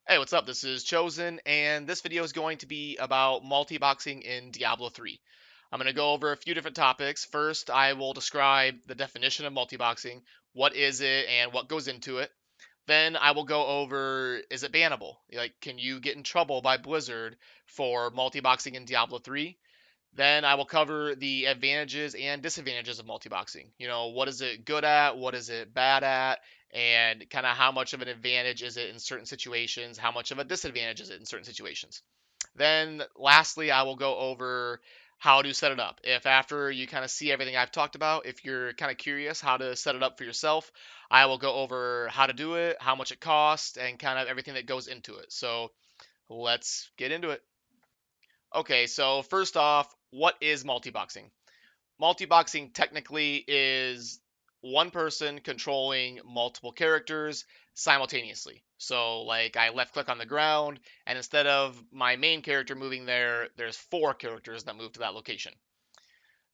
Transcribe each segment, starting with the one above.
Hey, what's up? This is Chosen, and this video is going to be about multi-boxing in Diablo 3. I'm going to go over a few different topics. First, I will describe the definition of multi-boxing, what is it, and what goes into it. Then I will go over, is it bannable? Like, can you get in trouble by Blizzard for multi-boxing in Diablo 3? Then I will cover the advantages and disadvantages of multi-boxing. What is it good at? What is it bad at? And kind of how much of an advantage is it in certain situations? How much of a disadvantage is it in certain situations? Then lastly, I will go over how to set it up. If after you kind of see everything I've talked about, if you're kind of curious how to set it up for yourself, I will go over how to do it, how much it costs, and kind of everything that goes into it. So let's get into it. Okay, so first off, what is multi-boxing? Multi-boxing technically is one person controlling multiple characters simultaneously. So, like, I left click on the ground, and instead of my main character moving there, there's four characters that move to that location.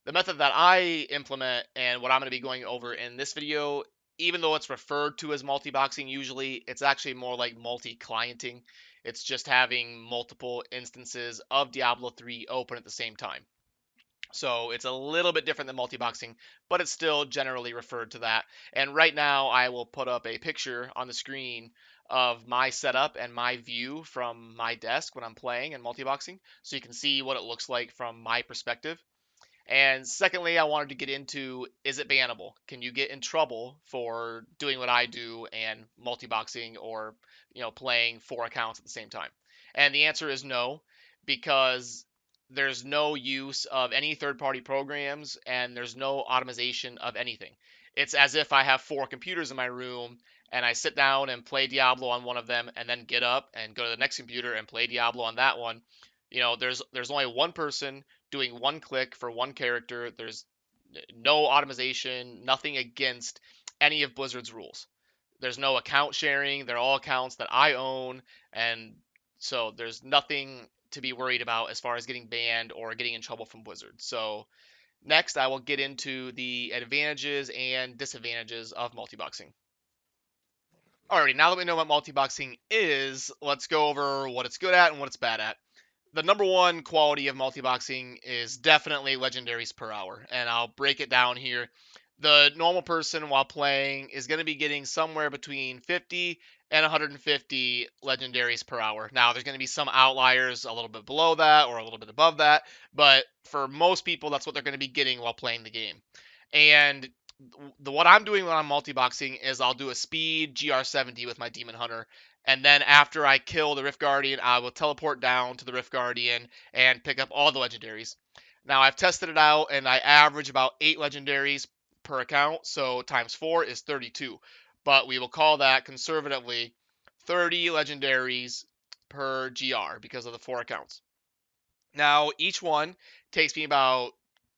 The method that I implement and what I'm going to be going over in this video, even though it's referred to as multi-boxing usually, it's actually more like multi-clienting. It's just having multiple instances of Diablo 3 open at the same time. So it's a little bit different than multi-boxing, but it's still generally referred to that. And right now I will put up a picture on the screen of my setup and my view from my desk when I'm playing in multi-boxing, so you can see what it looks like from my perspective. And secondly, I wanted to get into, is it bannable? Can you get in trouble for doing what I do and multi-boxing or, playing four accounts at the same time? And the answer is no, because there's no use of any third-party programs and there's no automation of anything. It's as if I have four computers in my room and I sit down and play Diablo on one of them and then get up and go to the next computer and play Diablo on that one. There's only one person doing one click for one character. There's no automation, nothing against any of Blizzard's rules. There's no account sharing. They're all accounts that I own, and so there's nothing to be worried about as far as getting banned or getting in trouble from Blizzard. So next, I will get into the advantages and disadvantages of multi-boxing. Alrighty, now that we know what multi-boxing is, let's go over what it's good at and what it's bad at. The number one quality of multi-boxing is definitely legendaries per hour, and I'll break it down here. The normal person while playing is going to be getting somewhere between 50 and 150 legendaries per hour. Now, there's going to be some outliers a little bit below that or a little bit above that, but for most people, that's what they're going to be getting while playing the game. And what I'm doing when I'm multi-boxing is I'll do a speed GR70 with my Demon Hunter, and then after I kill the Rift Guardian, I will teleport down to the Rift Guardian and pick up all the legendaries. Now I've tested it out and I average about 8 legendaries per account, so times 4 is 32. But we will call that conservatively 30 legendaries per GR because of the 4 accounts. Now each one takes me about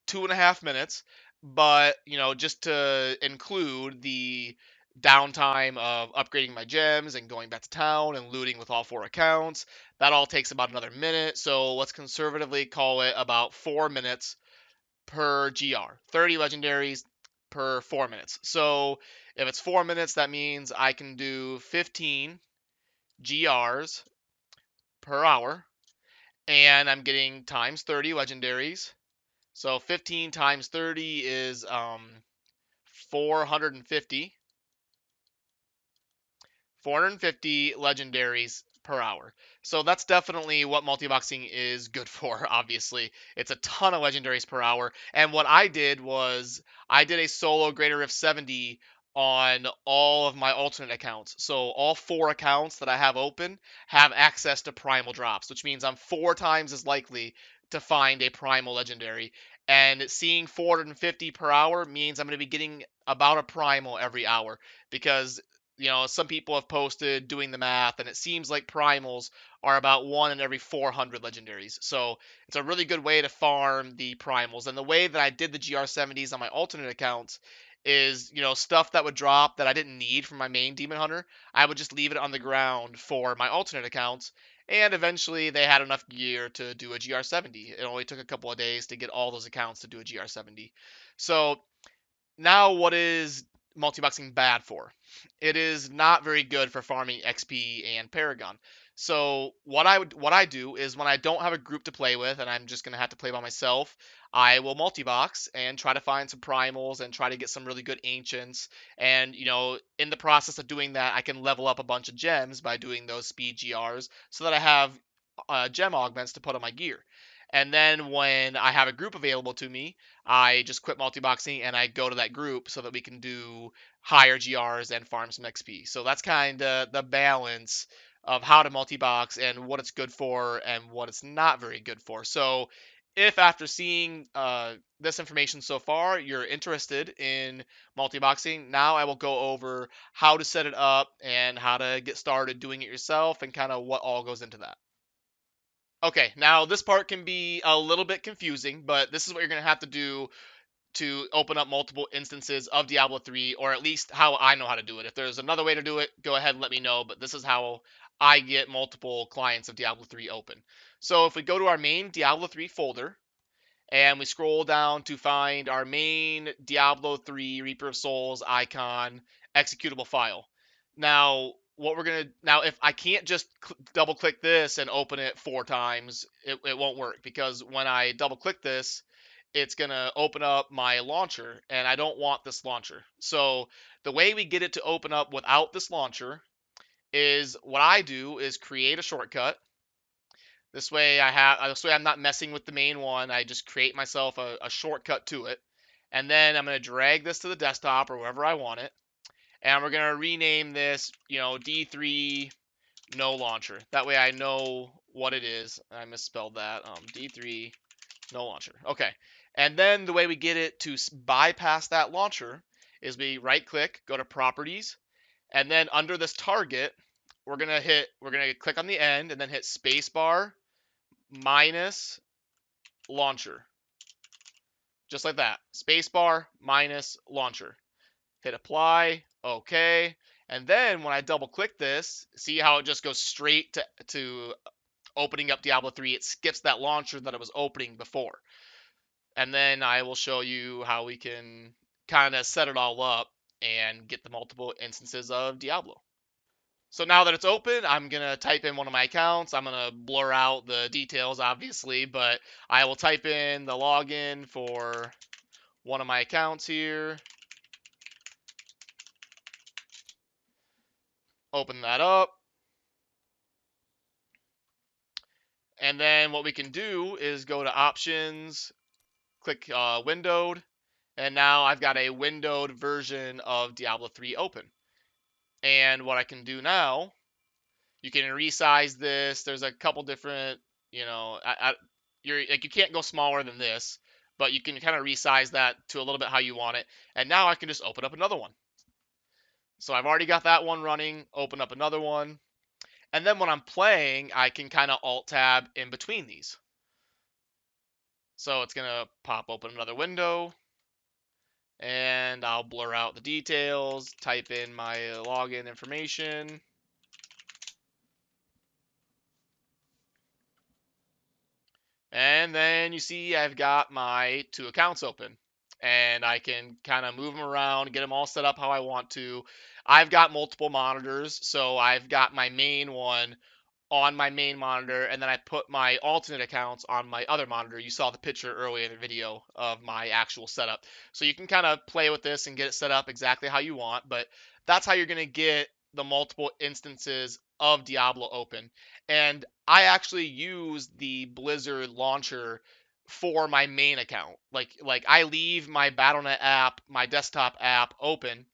2.5 minutes, but just to include the downtime of upgrading my gems and going back to town and looting with all 4 accounts, that all takes about another minute. So let's conservatively call it about 4 minutes per GR. 30 legendaries per 4 minutes. So if it's 4 minutes, that means I can do 15 GRs per hour, and I'm getting times 30 legendaries. So 15 times 30 is 450. 450 legendaries per hour. So that's definitely what multi-boxing is good for, obviously. It's a ton of legendaries per hour. And what I did was I did a solo Greater Rift 70 on all of my alternate accounts. So all 4 accounts that I have open have access to primal drops, which means I'm 4 times as likely to find a primal legendary. And seeing 450 per hour means I'm going to be getting about a primal every hour because some people have posted doing the math, and it seems like primals are about 1 in every 400 legendaries. So it's a really good way to farm the primals. And the way that I did the GR70s on my alternate accounts is, stuff that would drop that I didn't need for my main Demon Hunter, I would just leave it on the ground for my alternate accounts. And eventually they had enough gear to do a GR70. It only took a couple of days to get all those accounts to do a GR70. So now what is multi-boxing bad for? It is not very good for farming XP and Paragon. So what I do is when I don't have a group to play with and I'm just gonna have to play by myself, I will multi-box and try to find some primals and try to get some really good ancients. And in the process of doing that, I can level up a bunch of gems by doing those speed GRs so that I have gem augments to put on my gear. And then when I have a group available to me, I just quit multi-boxing and I go to that group so that we can do higher GRs and farm some XP. So that's kind of the balance of how to multi-box and what it's good for and what it's not very good for. So if after seeing this information so far, you're interested in multi-boxing, now I will go over how to set it up and how to get started doing it yourself and kind of what all goes into that. Okay, now this part can be a little bit confusing, but this is what you're going to have to do to open up multiple instances of Diablo 3, or at least how I know how to do it. If there's another way to do it, go ahead and let me know, but this is how I get multiple clients of Diablo 3 open. So if we go to our main Diablo 3 folder, and we scroll down to find our main Diablo 3 Reaper of Souls icon executable file. Now, if I can't just double click this and open it 4 times, it won't work because when I double click this, it's going to open up my launcher and I don't want this launcher. So the way we get it to open up without this launcher is what I do is create a shortcut. This way I'm not messing with the main one. I just create myself a shortcut to it. And then I'm going to drag this to the desktop or wherever I want it. And we're going to rename this, D3 no launcher. That way I know what it is. I misspelled that. D3 no launcher. Okay. And then the way we get it to bypass that launcher is we right click, go to properties, and then under this target, we're going to click on the end and then hit spacebar minus launcher. Just like that. Spacebar minus launcher. Hit apply. Okay. And then when I double click this, see how it just goes straight to opening up Diablo 3. It skips that launcher that it was opening before. And then I will show you how we can kind of set it all up and get the multiple instances of Diablo. So now that it's open, I'm going to type in one of my accounts. I'm going to blur out the details, obviously, but I will type in the login for one of my accounts here. Open that up. And then what we can do is go to options, click windowed, and now I've got a windowed version of Diablo 3 open. And what I can do now, you can resize this. There's a couple different, you can't go smaller than this, but you can kind of resize that to a little bit how you want it. And now I can just open up another one. So I've already got that one running, open up another one. And then when I'm playing, I can kind of alt tab in between these. So it's going to pop open another window. And I'll blur out the details, type in my login information. And then you see I've got my 2 accounts open. And I can kind of move them around, get them all set up how I want to. I've got multiple monitors, so I've got my main one on my main monitor, and then I put my alternate accounts on my other monitor. You saw the picture earlier in the video of my actual setup. So you can kind of play with this and get it set up exactly how you want, but that's how you're going to get the multiple instances of Diablo open. And I actually use the Blizzard launcher for my main account. Like I leave my Battle.net app, my desktop app open,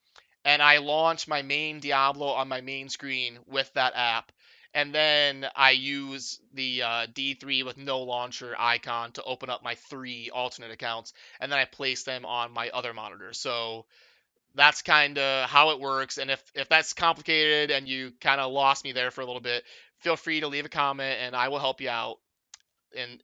and I launch my main Diablo on my main screen with that app. And then I use the D3 with no launcher icon to open up my 3 alternate accounts, and then I place them on my other monitor. So that's kind of how it works. And if that's complicated and you kind of lost me there for a little bit, feel free to leave a comment and I will help you out and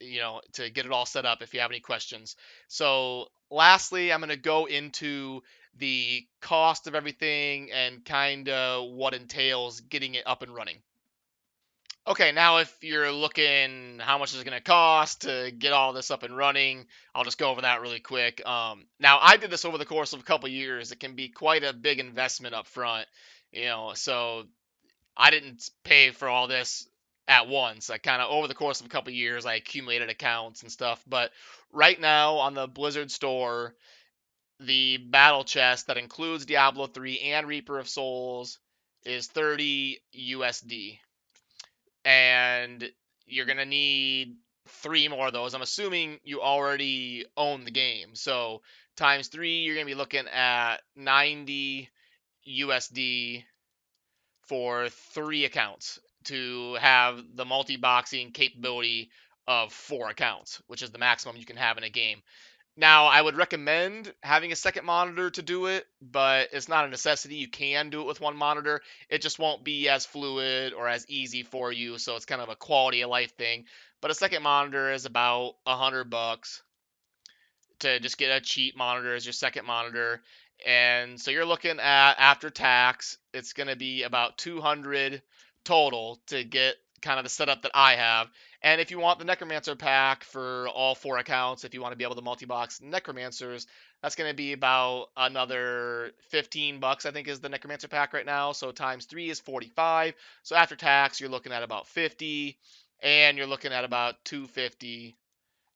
to get it all set up if you have any questions. So lastly, I'm going to go into the cost of everything and kind of what entails getting it up and running. Okay, now if you're looking how much is it going to cost to get all this up and running, I'll just go over that really quick. Now I did this over the course of a couple years. It can be quite a big investment up front, so I didn't pay for all this at once. I kind of over the course of a couple years, I accumulated accounts and stuff. But right now on the Blizzard store, the battle chest that includes Diablo 3 and Reaper of Souls is 30 USD. And you're going to need three more of those. I'm assuming you already own the game. So times three, you're going to be looking at 90 USD for three accounts to have the multi-boxing capability of four accounts, which is the maximum you can have in a game. Now, I would recommend having a second monitor to do it, but it's not a necessity. You can do it with one monitor. It just won't be as fluid or as easy for you, so it's kind of a quality of life thing. But a second monitor is about $100 to just get a cheap monitor as your second monitor. And so you're looking at after tax, it's going to be about 200 total to get kind of the setup that I have. And if you want the Necromancer pack for all four accounts, if you want to be able to multi-box Necromancers, that's going to be about another 15 bucks, I think is the Necromancer pack right now. So times 3 is 45. So after tax, you're looking at about 50 and you're looking at about 250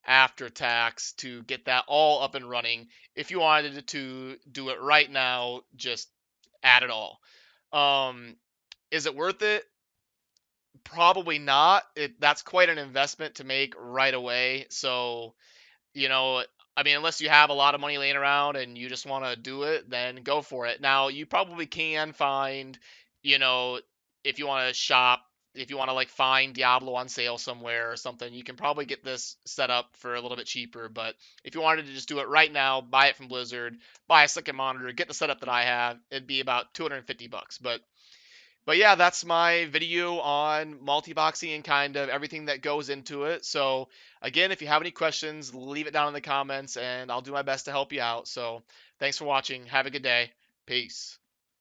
after tax to get that all up and running. If you wanted to do it right now, just add it all. Um, is it worth it? Probably not. That's quite an investment to make right away. So you know, I mean, unless you have a lot of money laying around and you just want to do it, then go for it. Now, you probably can find, you know, if you want to shop, if you want to like find Diablo on sale somewhere or something, you can probably get this set up for a little bit cheaper. But if you wanted to just do it right now, buy it from Blizzard, buy a second monitor, get the setup that I have, it'd be about 250 bucks. But yeah, that's my video on multi-boxing and kind of everything that goes into it. So again, if you have any questions, leave it down in the comments and I'll do my best to help you out. So thanks for watching. Have a good day. Peace.